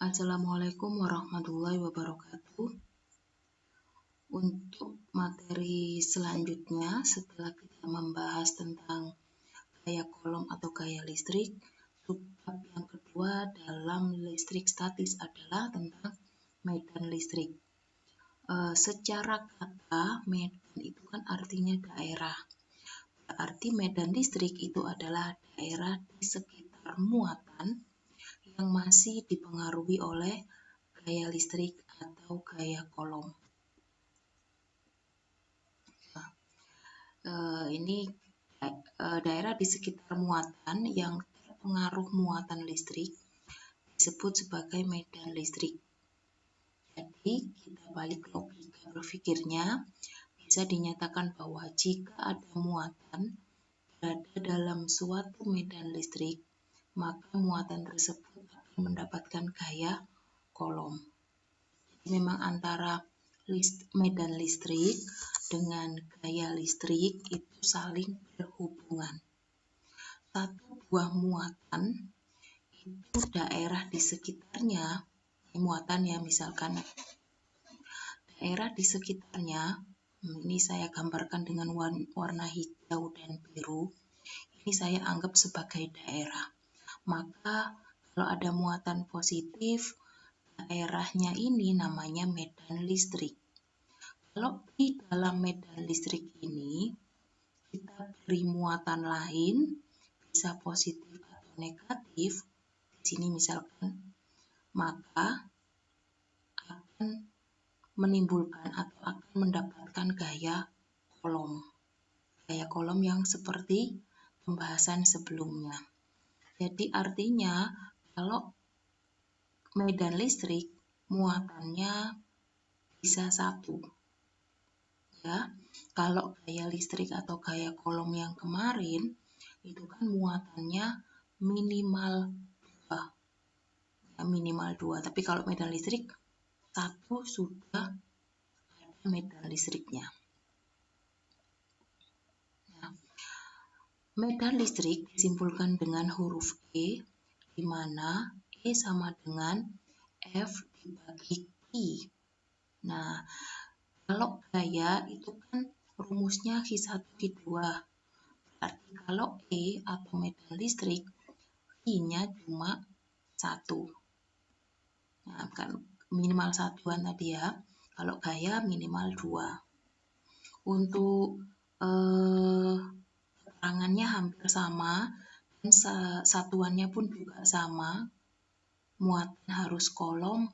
Assalamualaikum warahmatullahi wabarakatuh. Untuk materi selanjutnya, setelah kita membahas tentang gaya kolom atau gaya listrik, subbab yang kedua dalam listrik statis adalah tentang medan listrik. Secara kata, medan itu kan artinya daerah. Berarti medan listrik itu adalah daerah di sekitar muatan yang masih dipengaruhi oleh gaya listrik atau gaya kolom. Ini daerah di sekitar muatan yang terpengaruh muatan listrik disebut sebagai medan listrik. Jadi kita balik logika berpikirnya, bisa dinyatakan bahwa jika ada muatan berada dalam suatu medan listrik, maka muatan tersebut akan mendapatkan gaya kolom. Jadi memang antara medan listrik dengan gaya listrik itu saling berhubungan. Satu buah muatan itu daerah di sekitarnya, muatan ya misalkan daerah di sekitarnya, ini saya gambarkan dengan warna hijau dan biru, ini saya anggap sebagai daerah. Maka kalau ada muatan positif, daerahnya ini namanya medan listrik. Kalau di dalam medan listrik ini kita beri muatan lain, bisa positif atau negatif, di sini misalkan, maka akan menimbulkan atau akan mendapatkan gaya kolom. Gaya kolom yang seperti pembahasan sebelumnya. Jadi artinya kalau medan listrik muatannya bisa satu. Ya, kalau gaya listrik atau gaya kolom yang kemarin itu kan muatannya minimal 2. Minimal 2. Tapi kalau medan listrik satu sudah ada medan listriknya. Nah, medan listrik disimpulkan dengan huruf E, di mana E sama dengan F dibagi I. Nah, kalau gaya itu kan rumusnya Q1 Q2. Berarti kalau E atau medan listrik, I-nya cuma 1. Nah, kan minimal 1-an tadi ya. Kalau gaya minimal 2. Untuk keterangannya hampir sama dan satuannya pun juga sama. Muatan harus kolom,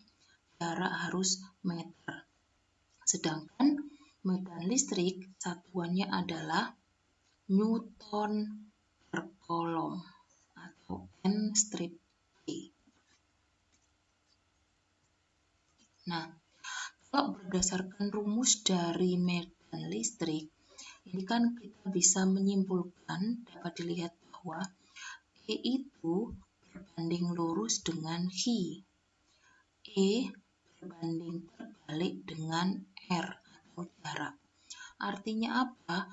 jarak harus meter. Sedangkan medan listrik satuannya adalah Newton per kolom atau N strip E. Nah, kalau berdasarkan rumus dari medan listrik, ini kan kita bisa menyimpulkan, dapat dilihat bahwa E itu berbanding lurus dengan I. E berbanding terbalik dengan R atau jarak. Artinya apa?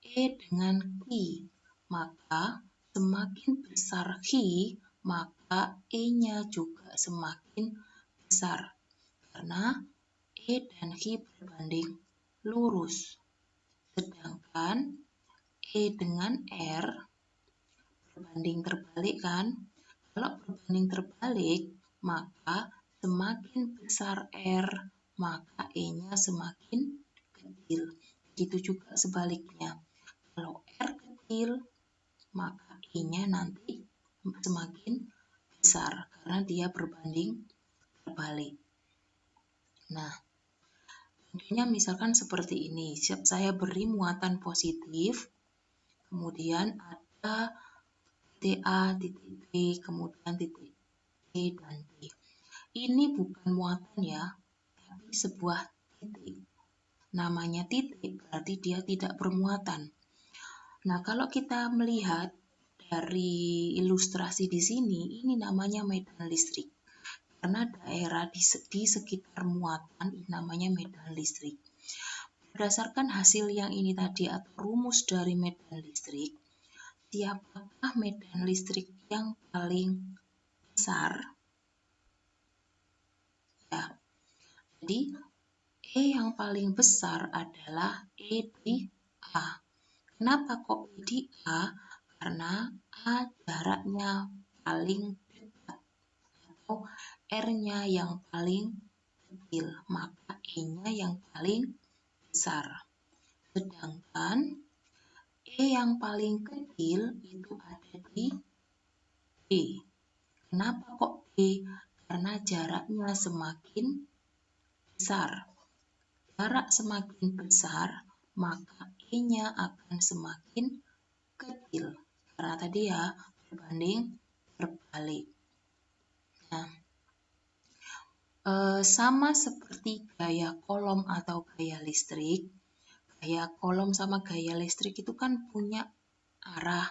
E dengan I, maka semakin besar I, maka E-nya juga semakin besar. Karena E dan I berbanding lurus. Sedangkan E dengan R berbanding terbalik kan? Kalau berbanding terbalik, maka semakin besar R, maka E-nya semakin kecil. Begitu juga sebaliknya. Kalau R kecil, maka E-nya nanti semakin besar karena dia berbanding terbalik. Nah, contohnya misalkan seperti ini. Saya beri muatan positif, kemudian ada titik A, titik B, kemudian titik C dan D. Ini bukan muatan ya, tapi sebuah titik. Namanya titik berarti dia tidak bermuatan. Nah, kalau kita melihat dari ilustrasi di sini, ini namanya medan listrik. Karena daerah di sekitar muatan ini namanya medan listrik. Berdasarkan hasil yang ini tadi atau rumus dari medan listrik, siapakah medan listrik yang paling besar? Jadi E yang paling besar adalah E di A. Kenapa kok E di A? Karena A jaraknya paling dekat atau R-nya yang paling kecil, maka E-nya yang paling besar. Sedangkan E yang paling kecil itu ada di B. Kenapa kok B? Karena jaraknya semakin besar. Jarak semakin besar, maka E-nya akan semakin kecil. Karena tadi ya, berbanding terbalik. Nah, sama seperti gaya kolom atau gaya listrik. Gaya kolom sama gaya listrik itu kan punya arah.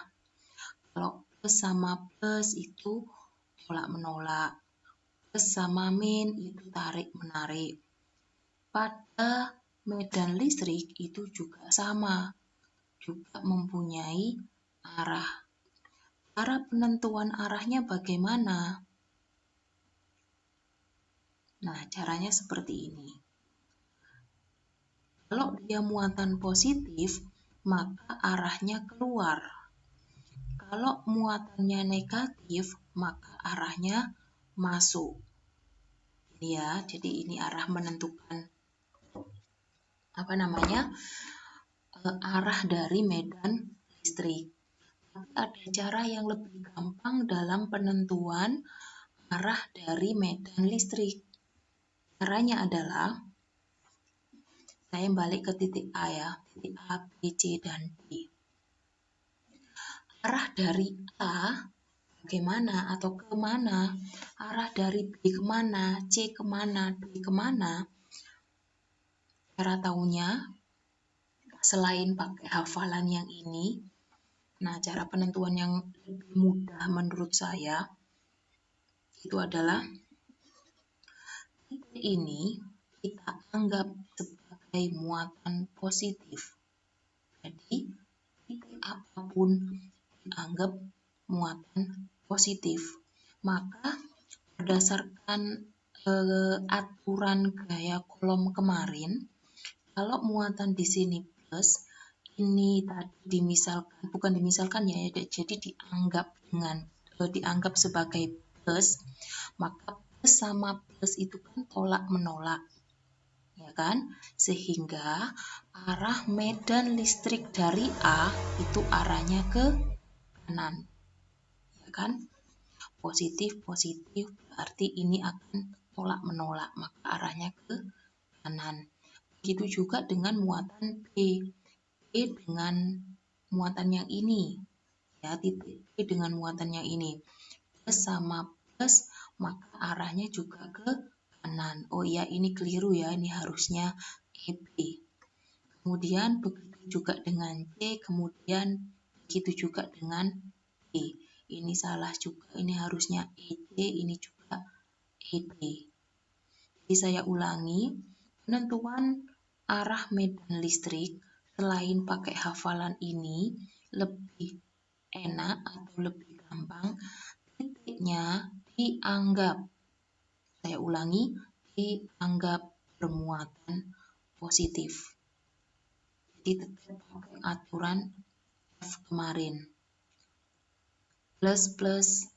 Kalau plus sama plus itu tolak menolak. Plus sama min itu tarik menarik. Pada medan listrik itu juga sama, juga mempunyai arah. Cara penentuan arahnya bagaimana? Nah, caranya seperti ini. Kalau dia muatan positif, maka arahnya keluar. Kalau muatannya negatif, maka arahnya masuk. Ini ya, jadi ini arah menentukan arah dari medan listrik. Tapi ada cara yang lebih gampang dalam penentuan arah dari medan listrik. Caranya adalah saya balik ke titik A ya, titik A, B, C, dan D. Arah dari A bagaimana atau kemana? Arah dari B kemana? C kemana? D kemana? Cara taunya, selain pakai hafalan yang ini, nah cara penentuan yang lebih mudah menurut saya, itu adalah titik ini kita anggap sebagai muatan positif. Jadi, titik apapun dianggap muatan positif. Maka berdasarkan aturan gaya kolom kemarin, kalau muatan di sini plus, ini tadi bukan ya, jadi dianggap sebagai plus, maka plus sama plus itu kan tolak menolak. Ya kan? Sehingga arah medan listrik dari A itu arahnya ke kanan. Ya kan? Positif berarti ini akan tolak menolak, maka arahnya ke kanan. Begitu juga dengan muatan B. B dengan muatan yang ini. Ya, titik B dengan muatan yang ini. Plus sama plus, maka arahnya juga ke kanan. Oh ya, ini keliru ya, ini harusnya EB. Kemudian begitu juga dengan C, kemudian begitu juga dengan D. Ini salah juga, ini harusnya EC, ini juga ED. Jadi saya ulangi, penentuan arah medan listrik selain pakai hafalan ini lebih enak atau lebih gampang, titiknya dianggap, saya ulangi, dianggap bermuatan positif. Jadi tetap pakai aturan F kemarin. Plus plus,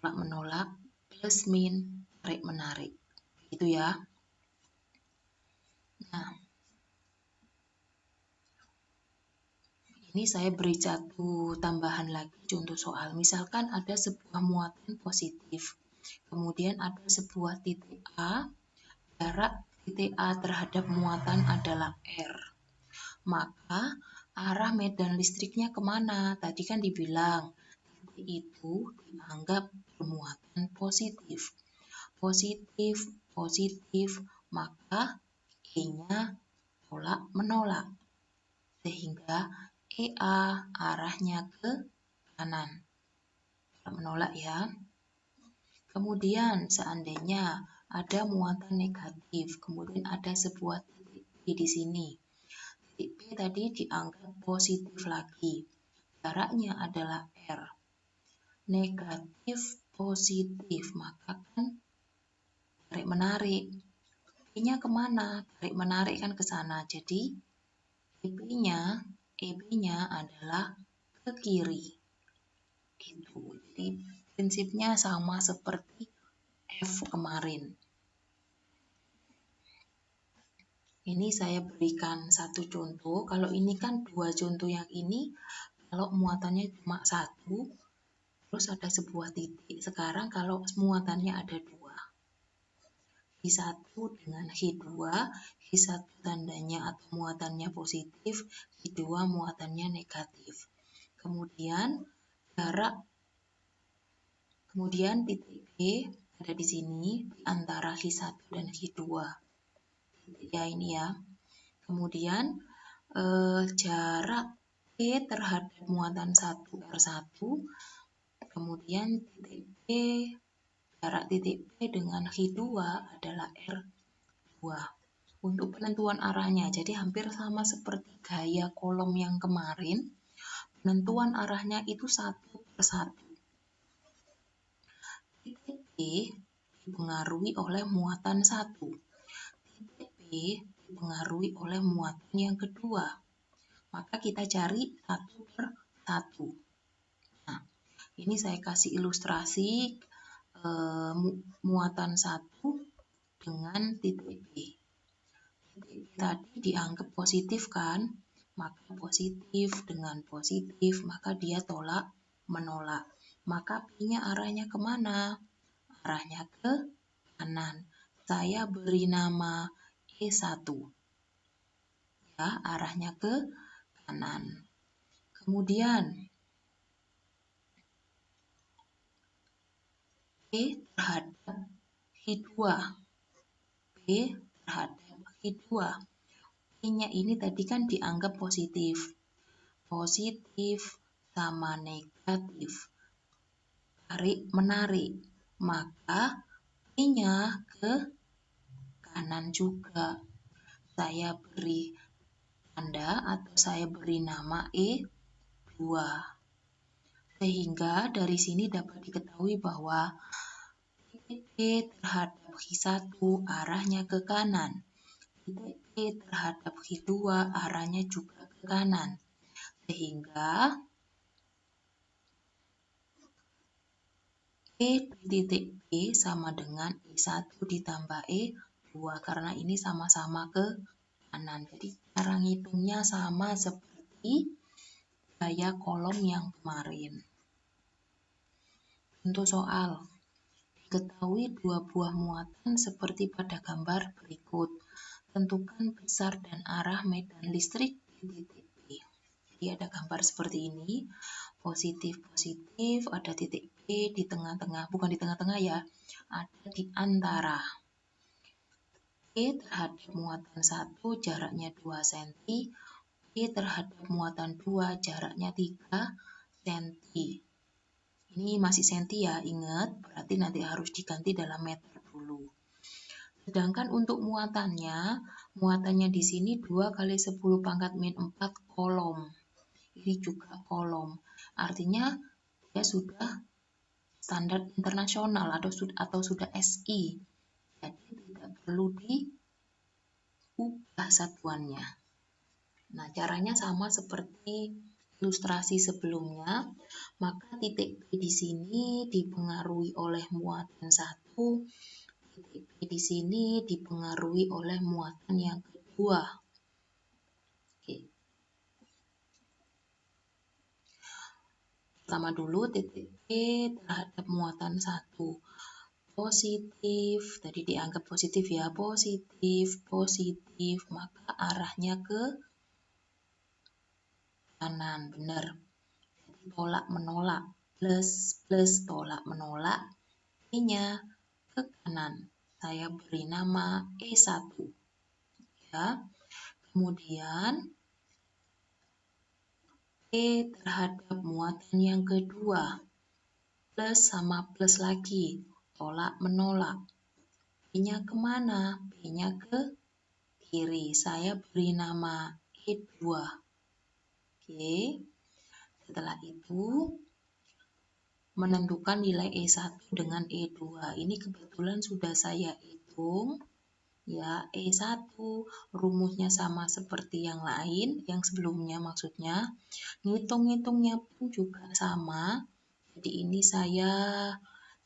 tolak menolak, plus min, tarik menarik. Gitu ya. Nah, ini saya beri satu tambahan lagi contoh soal. Misalkan ada sebuah muatan positif. Kemudian ada sebuah titik A, jarak titik A terhadap muatan adalah R. Maka arah medan listriknya kemana? Tadi kan dibilang titik itu dianggap bermuatan positif. Positif, maka E-nya tolak menolak. Sehingga EA arahnya ke kanan. Tolak menolak ya. Kemudian seandainya ada muatan negatif, kemudian ada sebuah titik B di sini. Titik B tadi dianggap positif lagi. Jaraknya adalah R. Negatif positif, maka kan tarik menarik. E-nya kemana? Tarik-menarik kan ke sana. Jadi EB-nya adalah ke kiri. Gitu. Jadi prinsipnya sama seperti F kemarin. Ini saya berikan satu contoh. Kalau ini kan dua contoh yang ini, kalau muatannya cuma satu, terus ada sebuah titik. Sekarang kalau muatannya ada dua. H1 dengan H2, H1 tandanya atau muatannya positif, H2 muatannya negatif. Kemudian titik B ada di sini di antara H1 dan H2. Ya ini ya. Kemudian jarak E terhadap muatan 1 R1, kemudian jarak titik B dengan H2 adalah R2. Untuk penentuan arahnya, jadi hampir sama seperti gaya kolom yang kemarin, penentuan arahnya itu 1/1. Titik B dipengaruhi oleh muatan 1. Titik B dipengaruhi oleh muatan yang kedua. Maka kita cari 1/1. Nah, ini saya kasih ilustrasi muatan 1 dengan titik B. Titik B tadi dianggap positif kan? Maka positif dengan positif, maka dia tolak menolak. Maka P-nya arahnya kemana? Arahnya ke kanan. Saya beri nama E1. Ya, arahnya ke kanan. Kemudian B terhadap H2. B terhadap H2. P-nya ini tadi kan dianggap positif. Positif sama negatif. Tarik-menarik. Maka P-nya ke kanan juga. Saya beri tanda atau saya beri nama E2. Sehingga dari sini dapat diketahui bahwa titik B terhadap H1 arahnya ke kanan. Titik B terhadap H2 arahnya juga ke kanan. Sehingga E di titik B sama dengan E1 ditambah E2 karena ini sama-sama ke kanan. Jadi cara ngitungnya sama seperti gaya kolom yang kemarin. Untuk soal, diketahui dua buah muatan seperti pada gambar berikut. Tentukan besar dan arah medan listrik di titik B. Jadi ada gambar seperti ini, positif-positif, ada titik B di tengah-tengah, bukan di tengah-tengah ya, ada di antara. E terhadap muatan 1 jaraknya 2 cm, E terhadap muatan 2 jaraknya 3 cm. Ini masih senti ya, ingat, berarti nanti harus diganti dalam meter dulu. Sedangkan untuk muatannya di sini 2 kali 10 pangkat min 4 kolom. Ini juga kolom. Artinya dia sudah standar internasional atau sudah SI. Jadi tidak perlu diubah satuannya. Nah, caranya sama seperti ilustrasi sebelumnya, maka titik B di sini dipengaruhi oleh muatan 1, titik B di sini dipengaruhi oleh muatan yang kedua. Oke. Pertama dulu titik B terhadap muatan 1. Positif, tadi dianggap positif ya, positif, maka arahnya ke kanan, benar. Tolak menolak, plus tolak menolak, E-nya ke kanan. Saya beri nama E1. Ya. Kemudian E terhadap muatan yang kedua. Plus sama plus lagi, tolak menolak. B-nya kemana? B-nya ke kiri. Saya beri nama E2. Oke. Setelah itu, menentukan nilai E1 dengan E2. Ini kebetulan sudah saya hitung. Ya, E1 rumusnya sama seperti yang lain, yang sebelumnya maksudnya. Ngitung-ngitungnya pun juga sama. Jadi ini saya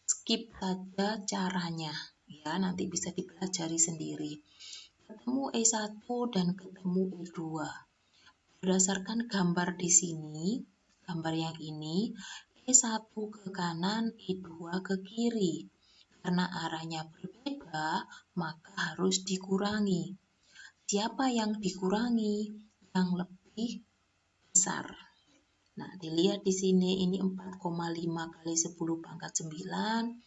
skip saja caranya. Ya, nanti bisa dipelajari sendiri. Ketemu E1 dan ketemu E2. Berdasarkan gambar di sini, gambar yang ini, E1 ke kanan, E2 ke kiri. Karena arahnya berbeda, maka harus dikurangi. Siapa yang dikurangi? Yang lebih besar. Nah, dilihat di sini ini 4,5 kali 10 pangkat 9,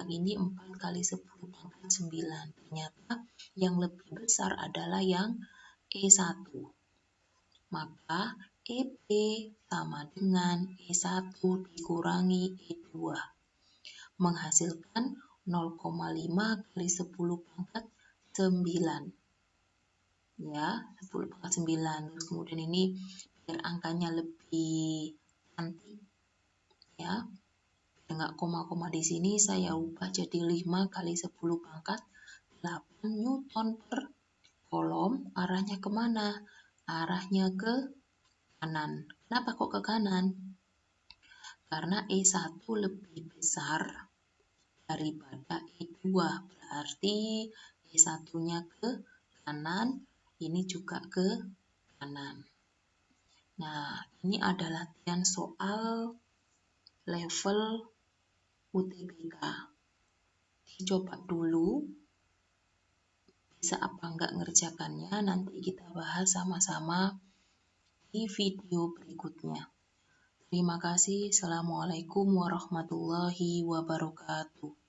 yang ini 4 kali 10 pangkat 9. Ternyata yang lebih besar adalah yang E1. Maka EP sama dengan E1 dikurangi E2. Menghasilkan 0,5 kali 10 pangkat 9. Ya, 10 pangkat 9. Terus kemudian ini biar angkanya lebih cantik ya. Biar nggak koma-koma di sini saya ubah jadi 5 kali 10 pangkat 8 Newton per kolom. Arahnya kemana? Arahnya ke kanan. Kenapa kok ke kanan? Karena E1 lebih besar daripada E2. Berarti E1-nya ke kanan, ini juga ke kanan. Nah, ini adalah latihan soal level UTBK. Dicoba dulu, bisa apa enggak ngerjakannya, nanti kita bahas sama-sama di video berikutnya. Terima kasih. Assalamualaikum warahmatullahi wabarakatuh.